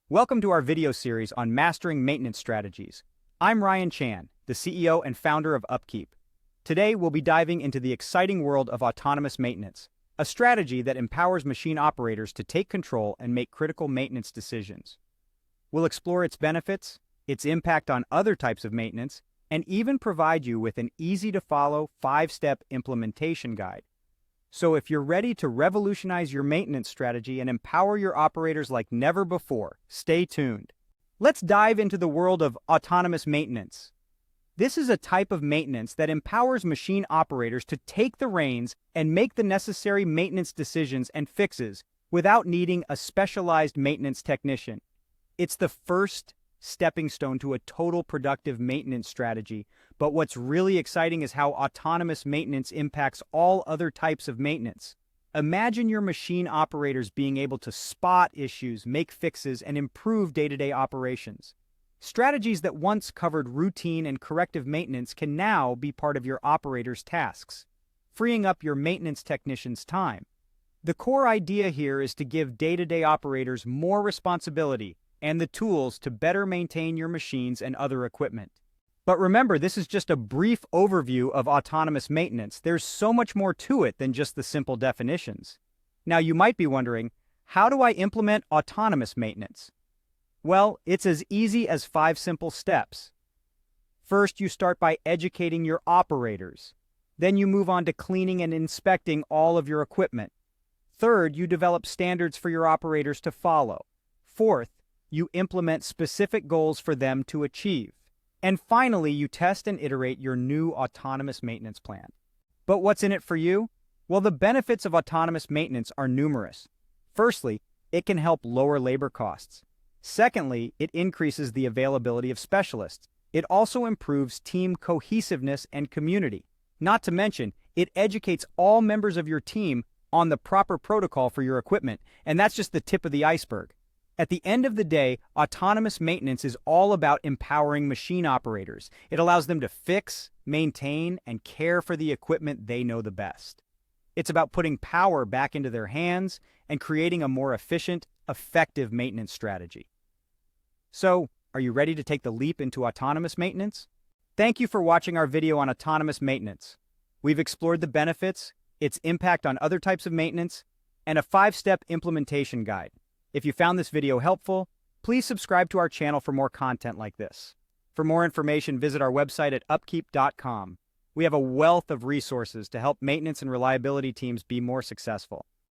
Welcome to our video series on mastering maintenance strategies. I'm Ryan Chan, the CEO and founder of UpKeep. Today, we'll be diving into the exciting world of autonomous maintenance, a strategy that empowers machine operators to take control and make critical maintenance decisions. We'll explore its benefits, its impact on other types of maintenance, and even provide you with an easy-to-follow 5-step implementation guide. So if you're ready to revolutionize your maintenance strategy and empower your operators like never before, stay tuned. Let's dive into the world of autonomous maintenance. This is a type of maintenance that empowers machine operators to take the reins and make the necessary maintenance decisions and fixes without needing a specialized maintenance technician. It's the first stepping stone to a total productive maintenance strategy, but what's really exciting is how autonomous maintenance impacts all other types of maintenance. Imagine your machine operators being able to spot issues, make fixes, and improve day-to-day operations. Strategies that once covered routine and corrective maintenance can now be part of your operators' tasks, freeing up your maintenance technicians' time. The core idea here is to give day-to-day operators more responsibility and the tools to better maintain your machines and other equipment. But remember, this is just a brief overview of autonomous maintenance. There's so much more to it than just the simple definitions. Now, you might be wondering, how do I implement autonomous maintenance? Well, it's as easy as 5 simple steps. First, you start by educating your operators. Then you move on to cleaning and inspecting all of your equipment. Third, you develop standards for your operators to follow. Fourth, you implement specific goals for them to achieve. And finally, you test and iterate your new autonomous maintenance plan. But what's in it for you? Well, the benefits of autonomous maintenance are numerous. Firstly, it can help lower labor costs. Secondly, it increases the availability of specialists. It also improves team cohesiveness and community. Not to mention, it educates all members of your team on the proper protocol for your equipment, and that's just the tip of the iceberg. At the end of the day, autonomous maintenance is all about empowering machine operators. It allows them to fix, maintain, and care for the equipment they know the best. It's about putting power back into their hands and creating a more efficient, effective maintenance strategy. So, are you ready to take the leap into autonomous maintenance? Thank you for watching our video on autonomous maintenance. We've explored the benefits, its impact on other types of maintenance, and a 5-step implementation guide. If you found this video helpful, please subscribe to our channel for more content like this. For more information, visit our website at upkeep.com. We have a wealth of resources to help maintenance and reliability teams be more successful.